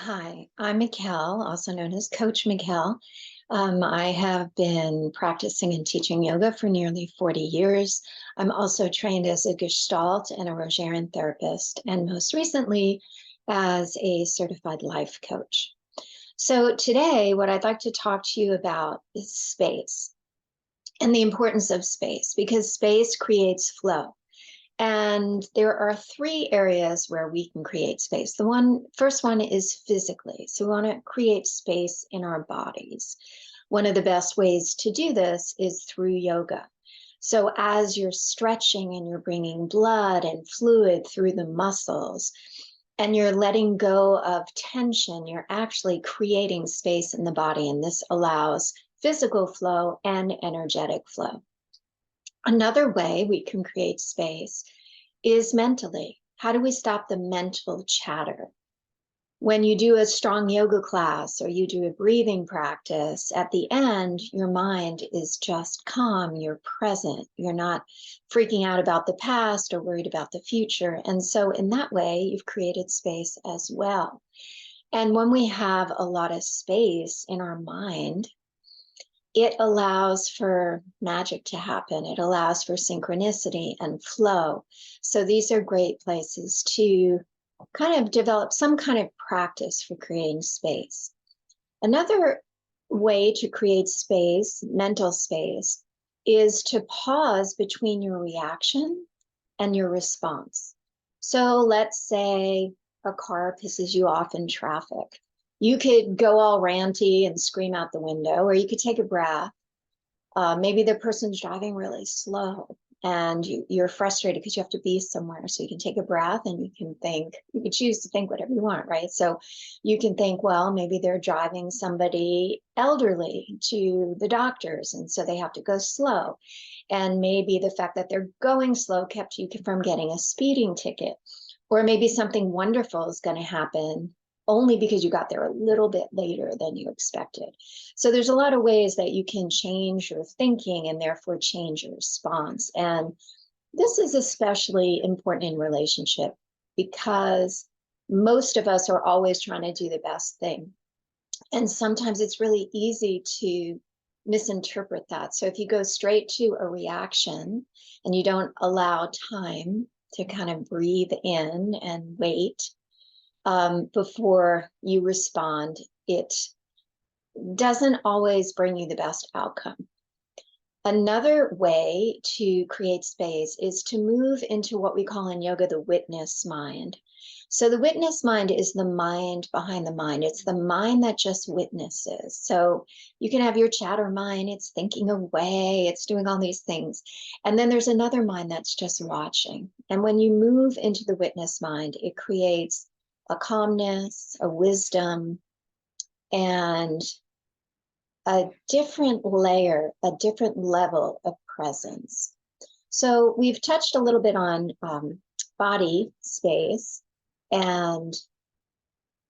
Hi, I'm Mikelle, also known as Coach Mikelle. I have been practicing and teaching yoga for nearly 40 years. I'm also trained as a Gestalt and a Rogerian therapist, and most recently as a certified life coach. So today, what I'd like to talk to you about is space and the importance of space, because space creates flow. And there are three areas where we can create space. First one is physically. So we want to create space in our bodies. One of the best ways to do this is through yoga. So as you're stretching and you're bringing blood and fluid through the muscles and you're letting go of tension, you're actually creating space in the body. And this allows physical flow and energetic flow. Another way we can create space is mentally. How do we stop the mental chatter? When you do a strong yoga class or you do a breathing practice, at the end, your mind is just calm, you're present, you're not freaking out about the past or worried about the future. And so in that way, you've created space as well. And when we have a lot of space in our mind, it allows for magic to happen. It allows for synchronicity and flow. So these are great places to kind of develop some kind of practice for creating space. Another way to create space, mental space, is to pause between your reaction and your response. So let's say a car pisses you off in traffic. You could go all ranty and scream out the window, or you could take a breath. Maybe the person's driving really slow and you're frustrated because you have to be somewhere. So you can take a breath and you can think, you can choose to think whatever you want, right? So you can think, well, maybe they're driving somebody elderly to the doctors, and so they have to go slow. And maybe the fact that they're going slow kept you from getting a speeding ticket. Or maybe something wonderful is going to happen only because you got there a little bit later than you expected. So there's a lot of ways that you can change your thinking and therefore change your response. And this is especially important in relationship because most of us are always trying to do the best thing. And sometimes it's really easy to misinterpret that. So if you go straight to a reaction and you don't allow time to kind of breathe in and wait before you respond, it doesn't always bring you the best outcome. Another way to create space is to move into what we call in yoga the witness mind. So the witness mind is the mind behind the mind. It's the mind that just witnesses. So you can have your chatter mind, it's thinking away, it's doing all these things. And then there's another mind that's just watching. And when you move into the witness mind, it creates a calmness, a wisdom, and a different layer, a different level of presence. So we've touched a little bit on body space and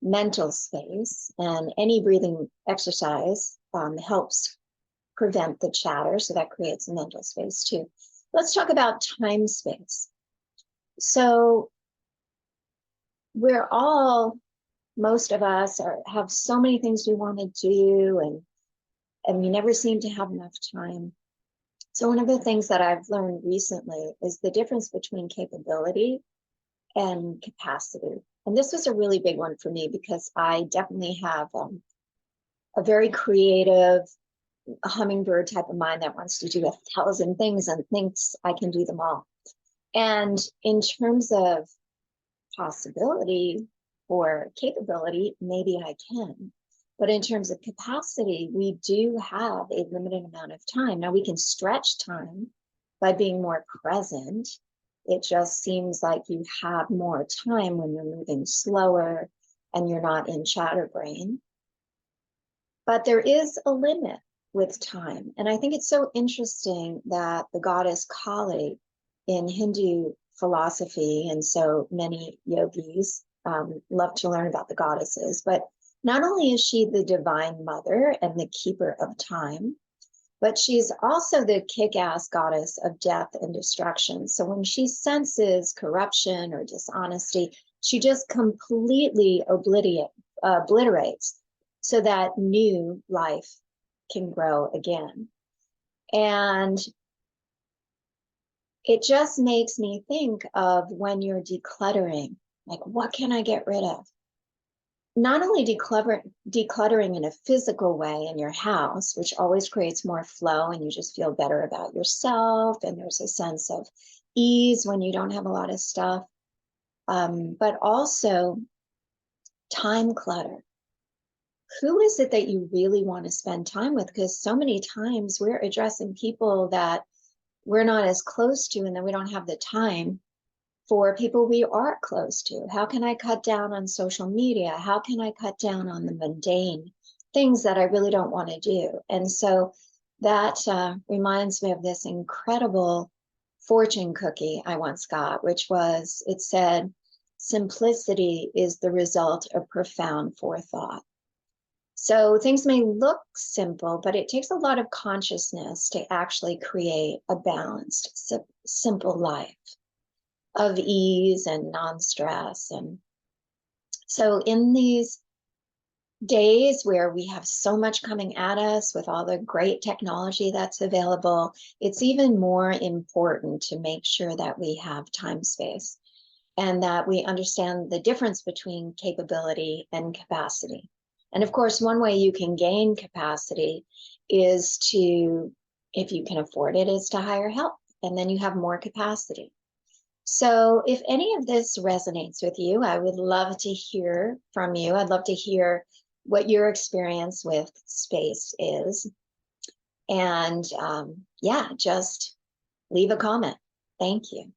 mental space, and any breathing exercise helps prevent the chatter, so that creates a mental space too. Let's talk about time space. So we're all, most of us have so many things we want to do, and we never seem to have enough time. So one of the things that I've learned recently is the difference between capability and capacity. And this was a really big one for me because I definitely have a very creative hummingbird type of mind that wants to do 1,000 things and thinks I can do them all. And in terms of possibility or capability, maybe I can. But in terms of capacity, we do have a limited amount of time. Now we can stretch time by being more present. It just seems like you have more time when you're moving slower and you're not in chatterbrain. But there is a limit with time. And I think it's so interesting that the goddess Kali in Hindu philosophy, and so many yogis love to learn about the goddesses, but not only is she the divine mother and the keeper of time, but she's also the kick-ass goddess of death and destruction. So when she senses corruption or dishonesty, she just completely obliterates so that new life can grow again. And it just makes me think of when you're decluttering, like, what can I get rid of? Not only decluttering in a physical way in your house, which always creates more flow and you just feel better about yourself, and there's a sense of ease when you don't have a lot of stuff, but also time clutter. Who is it that you really want to spend time with? Because so many times we're addressing people that we're not as close to, and then we don't have the time for people we are close to. How can I cut down on social media? How can I cut down on the mundane things that I really don't want to do? And so that reminds me of this incredible fortune cookie I once got, which was, it said, simplicity is the result of profound forethought. So things may look simple, but it takes a lot of consciousness to actually create a balanced, simple life of ease and non-stress. And so in these days where we have so much coming at us with all the great technology that's available, it's even more important to make sure that we have time space and that we understand the difference between capability and capacity. And of course, one way you can gain capacity is to, if you can afford it, is to hire help, and then you have more capacity. So if any of this resonates with you, I would love to hear from you. I'd love to hear what your experience with space is. And yeah, just leave a comment. Thank you.